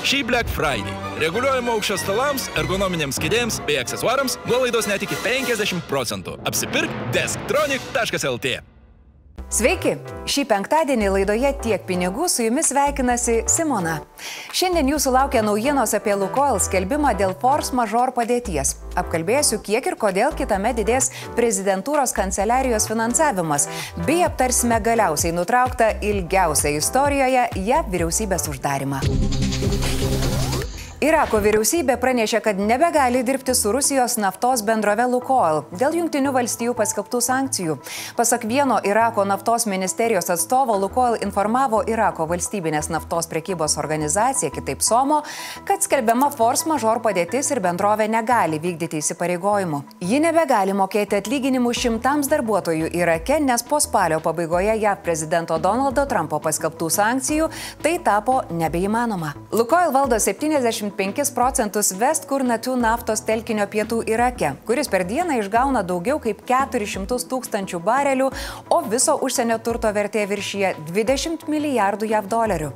Šį Black Friday reguliuojamo aukščio stalams, ergonominiams kėdėms bei aksesuarams nuolaidos net iki 50%. Apsipirk desktronic.lt. Sveiki! Šį penktadienį laidoje Tiek pinigų su jumis sveikinasi Simona. Šiandien jūsų laukia naujienos apie Lukoil skelbimą dėl force majeure padėties. Apkalbėsiu, kiek ir kodėl kitame didės prezidentūros kanceliarijos finansavimas, bei aptarsime galiausiai nutrauktą ilgiausią istorijoje JAV vyriausybės uždarimą. Irako vyriausybė pranešė, kad nebegali dirbti su Rusijos naftos bendrove Lukoil dėl Jungtinių valstijų paskelbtų sankcijų. Pasak vieno Irako naftos ministerijos atstovo, Lukoil informavo Irako valstybinės naftos prekybos organizaciją, kitaip SOMO, kad skelbiama force majeure padėtis ir bendrovė negali vykdyti įsipareigojimų. Ji nebegali mokėti atlyginimų šimtams darbuotojų Irake, nes po spalio pabaigoje JAV prezidento Donaldo Trumpo paskelbtų sankcijų tai tapo nebeįmanoma. Lukoil valdo 75% West Kurnatų naftos telkinio pietų Irake, kuris per dieną išgauna daugiau kaip 400 000 barelių, o viso užsienio turto vertė viršyje 20 milijardų JAV dolerių.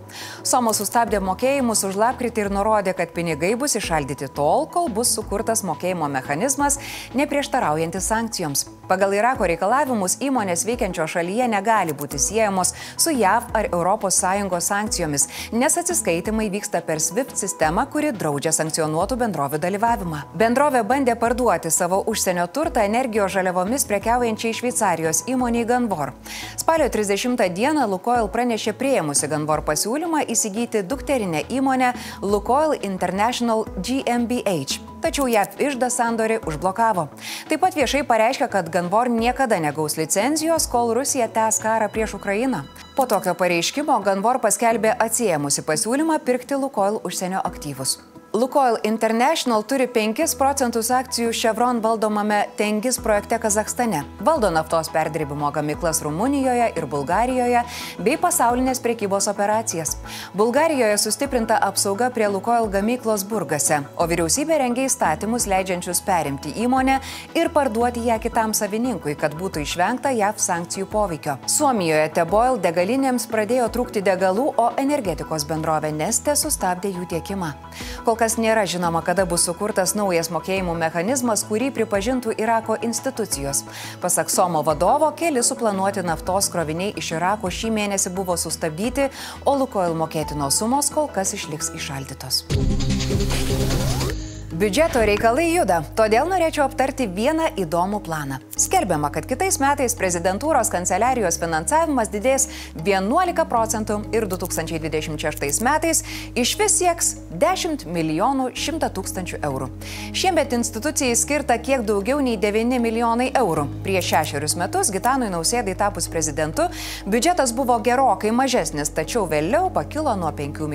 SOMO sustabdė mokėjimus už lapkritį ir nurodė, kad pinigai bus įšaldyti tol, kol bus sukurtas mokėjimo mechanizmas, neprieštaraujantis sankcijoms. Pagal Irako reikalavimus įmonės veikiančio šalyje negali būti siejamos su JAV ar ES sankcijomis, nes atsiskaitimai vyksta per SWIFT sistemą, kuri draudžia sankcionuotų bendrovių dalyvavimą. Bendrovė bandė parduoti savo užsienio turtą energijos žaliavomis prekiaujančiai Šveicarijos įmoniai Ganvor. Spalio 30 dieną Lukoil pranešė priėmusi Ganvor pasiūlymą įsigyti dukterinę įmonę Lukoil International GmbH. Tačiau JAV iždą sandorį užblokavo. Taip pat viešai pareiškia, kad Ganvor niekada negaus licenzijos, kol Rusija tęs karą prieš Ukrainą. Po tokio pareiškimo Ganvor paskelbė atsiėmusi pasiūlymą pirkti Lukoil užsienio aktyvus. Lukoil International turi 5% akcijų Chevron valdomame Tengis projekte Kazachstane, valdo naftos perdirbimo gamyklas Rumunijoje ir Bulgarijoje bei pasaulinės prekybos operacijas. Bulgarijoje sustiprinta apsauga prie Lukoil gamyklos Burgase, o vyriausybė rengia įstatymus leidžiančius perimti įmonę ir parduoti ją kitam savininkui, kad būtų išvengta JAV sankcijų poveikio. Suomijoje Teboil degalinėms pradėjo trūkti degalų, o energetikos bendrovė Neste sustabdė jų tiekimą. Kol kas nėra žinoma, kada bus sukurtas naujas mokėjimų mechanizmas, kurį pripažintų Irako institucijos. Pasak SOMO vadovo, keli suplanuoti naftos kroviniai iš Irako šį mėnesį buvo sustabdyti, o Lukoil mokėtinos sumos kol kas išliks įšaldytos. Biudžeto reikalai juda, todėl norėčiau aptarti vieną įdomų planą. Skelbiama, kad kitais metais prezidentūros kanceliarijos finansavimas didės 11% ir 2026 metais išvis sieks 10 100 000 eurų. Šiemet institucijai skirta kiek daugiau nei 9 milijonai eurų. Prieš 6 metus Gitanui Nausėdai tapus prezidentu biudžetas buvo gerokai mažesnis, tačiau vėliau pakilo nuo 5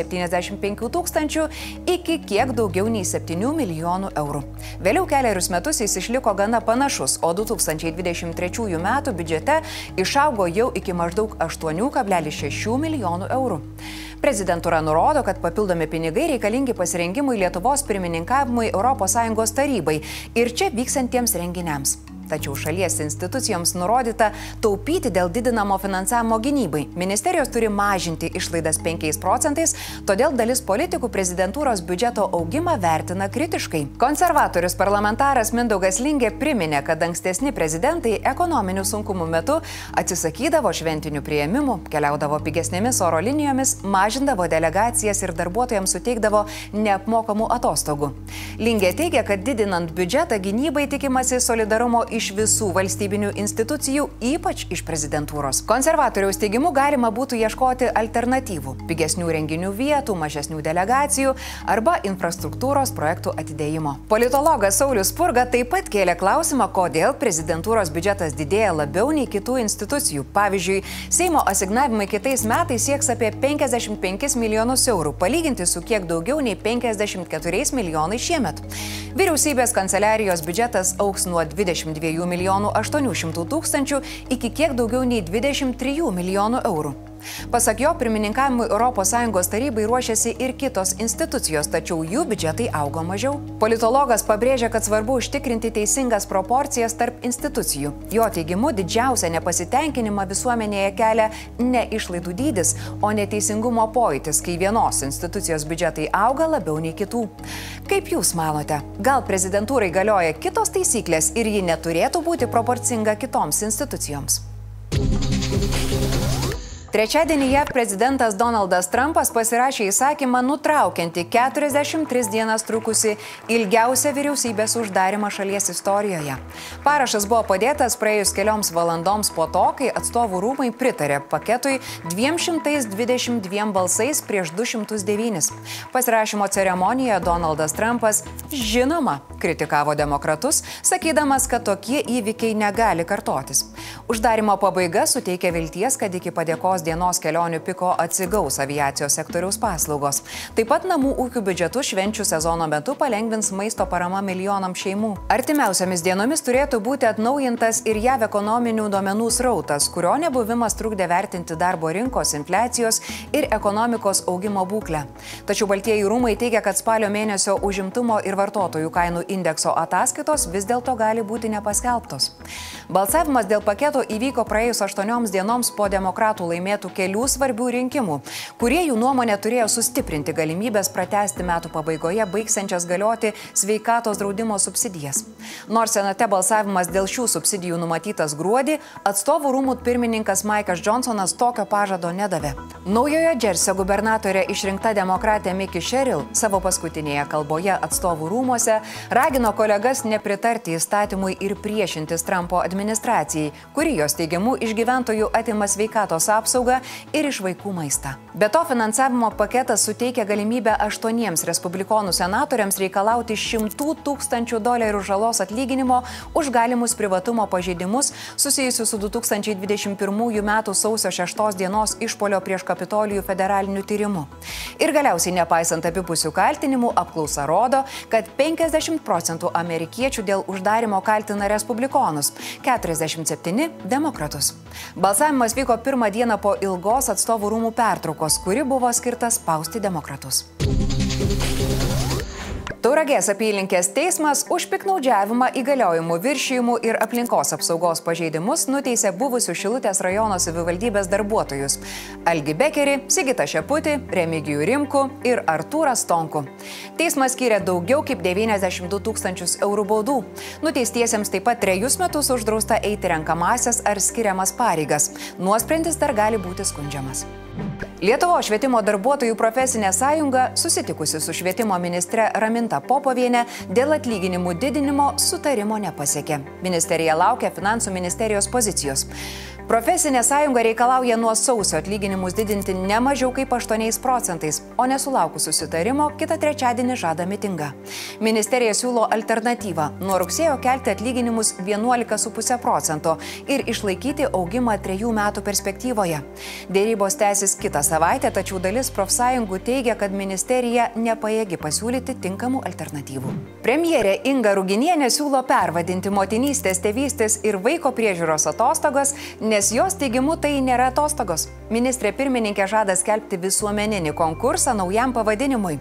75 000 iki kiek daugiau nei 7 milijonų eurų. Vėliau kelerius metus jis išliko gana panašus, o 2023 metų biudžete išaugo jau iki maždaug 8,6 milijonų eurų. Prezidentūra nurodo, kad papildomi pinigai reikalingi pasirengimui Lietuvos pirmininkavimui ES tarybai ir čia vyksantiems renginiams. Tačiau šalies institucijoms nurodyta taupyti dėl didinamo finansavimo gynybai. Ministerijos turi mažinti išlaidas 5%, todėl dalis politikų prezidentūros biudžeto augimą vertina kritiškai. Konservatorius parlamentaras Mindaugas Lingė priminė, kad ankstesni prezidentai ekonominių sunkumų metu atsisakydavo šventinių priėmimų, keliaudavo pigesnėmis oro linijomis, mažindavo delegacijas ir darbuotojams suteikdavo neapmokamų atostogų. Lingė teigia, kad didinant biudžetą gynybai tikimasi solidarumo iš visų valstybinių institucijų, ypač iš prezidentūros. Konservatoriaus teigimu galima būtų ieškoti alternatyvų – pigesnių renginių vietų, mažesnių delegacijų arba infrastruktūros projektų atidėjimo. Politologas Saulius Spurga taip pat kėlė klausimą, kodėl prezidentūros biudžetas didėja labiau nei kitų institucijų. Pavyzdžiui, Seimo asignavimai kitais metais sieks apie 55 milijonus eurų, palyginti su kiek daugiau nei 54 milijonai šiemet. Vyriausybės kanceliarijos biudžetas augs nuo 22 800 000 iki kiek daugiau nei 23 milijonų eurų. Pasak jo, pirmininkavimui ES tarybai ruošiasi ir kitos institucijos, tačiau jų biudžetai augo mažiau. Politologas pabrėžia, kad svarbu užtikrinti teisingas proporcijas tarp institucijų. Jo teigimu, didžiausią nepasitenkinimą visuomenėje kelia ne išlaidų dydis, o neteisingumo pojūtis, kai vienos institucijos biudžetai auga labiau nei kitų. Kaip Jūs manote, gal prezidentūrai galioja kitos taisyklės ir ji neturėtų būti proporcinga kitoms institucijoms? Trečiadienį JAV prezidentas Donaldas Trumpas pasirašė įsakymą nutraukiantį 43 dienas trukusi ilgiausią vyriausybės uždarimą šalies istorijoje. Parašas buvo padėtas praėjus kelioms valandoms po to, kai atstovų rūmai pritarė paketui 222 balsais prieš 209. Pasirašymo ceremonijoje Donaldas Trumpas, žinoma, kritikavo demokratus, sakydamas, kad tokie įvykiai negali kartotis. Uždarimo pabaiga suteikia vilties, kad iki padėkos dienos kelionių piko atsigaus aviacijos sektoriaus paslaugos. Taip pat namų ūkių biudžetų švenčių sezono metu palengvins maisto parama milijonams šeimų. Artimiausiamis dienomis turėtų būti atnaujintas ir JAV ekonominių duomenų srautas, kurio nebuvimas trukdė vertinti darbo rinkos, infliacijos ir ekonomikos augimo būklę. Tačiau Baltieji rūmai teigia, kad spalio mėnesio užimtumo ir vartotojų kainų indekso ataskaitos vis dėlto gali būti nepaskelbtos. Balsavimas dėl paketo įvyko praėjus 8 dienoms po demokratų laimėtų kelių svarbių rinkimų, kurie jų nuomonė turėjo sustiprinti galimybės pratęsti metų pabaigoje baigsiančias galioti sveikatos draudimo subsidijas. Nors Senate balsavimas dėl šių subsidijų numatytas gruodį, atstovų rūmų pirmininkas Maikas Johnsonas tokio pažado nedavė. Naujojo Džersio gubernatorė išrinkta demokratė Mickey Sherrill savo paskutinėje kalboje atstovų rūmuose ragino kolegas nepritarti įstatymui ir priešintis Trumpo administracijai, kuri jos teigimu iš gyventojų atima sveikatos apsaugą ir iš vaikų maistą. Be to, finansavimo paketas suteikia galimybę 8 respublikonų senatoriams reikalauti $100 000 žalos atlyginimo už galimus privatumo pažeidimus susijusius su 2021 m. sausio 6 dienos išpuolio prieš Kapitolijų federaliniu tyrimu. Ir galiausiai, nepaisant abipusių kaltinimų, apklausa rodo, kad 50% amerikiečių dėl uždarimo kaltina respublikonus, 47% demokratus. Balsavimas vyko pirmą dieną po ilgos atstovų rūmų pertraukos, kuri buvo skirta spausti demokratus. Tauragės apylinkės teismas už piktnaudžiavimą, įgaliojimų viršijimų ir aplinkos apsaugos pažeidimus nuteisė buvusių Šilutės rajono savivaldybės darbuotojus Algį Bekerį, Sigitą Šeputį, Remigijų Rimkų ir Artūrą Stonkų. Teismas skyrė daugiau kaip 92 000 eurų baudų. Nuteistiesiems taip pat 3 metus uždrausta eiti renkamasias ar skiriamas pareigas. Nuosprendis dar gali būti skundžiamas. Lietuvos švietimo darbuotojų profesinė sąjunga, susitikusi su švietimo ministre Raminta Popovienė, dėl atlyginimų didinimo sutarimo nepasiekė. Ministerija laukia finansų ministerijos pozicijos. Profesinė sąjunga reikalauja nuo sausio atlyginimus didinti ne mažiau kaip 8%, o nesulaukus susitarimo kitą trečiadienį žada mitingą. Ministerija siūlo alternatyvą – nuo rugsėjo kelti atlyginimus 11,5% ir išlaikyti augimą 3 metų perspektyvoje. Dėrybos tęsis kitą savaitę, tačiau dalis profsąjungų teigia, kad ministerija nepajėgi pasiūlyti tinkamų alternatyvų. Premjerė Inga Ruginienė siūlo pervadinti motinystės, tėvystės ir vaiko priežiūros atostogas, nes jos teigimu tai nėra atostogos. Ministrė pirmininkė žada skelbti visuomeninį konkursą naujam pavadinimui.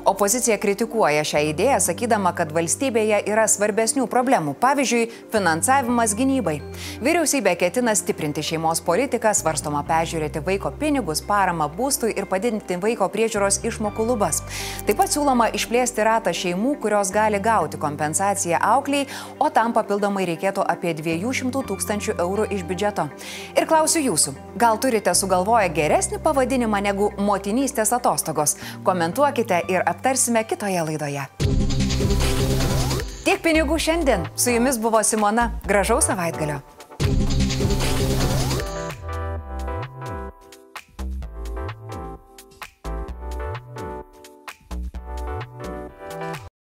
Opozicija kritikuoja šią idėją, sakydama, kad valstybėje yra svarbesnių problemų, pavyzdžiui, finansavimas gynybai. Vyriausybė ketina stiprinti šeimos politiką, svarstoma peržiūrėti vaiko pinigus, paramą būstui ir padidinti vaiko priežiūros išmokų lubas. Taip pat siūloma išplėsti ratą šeimų, kurios gali gauti kompensaciją aukliai, o tam papildomai reikėtų apie 200 000 eurų iš biudžeto. Ir klausiu jūsų, gal turite sugalvoję geresnį pavadinimą negu motinystės atostogos? Komentuokite ir aptarsime kitoje laidoje. Tiek pinigų šiandien. Su jumis buvo Simona. Gražaus savaitgalio.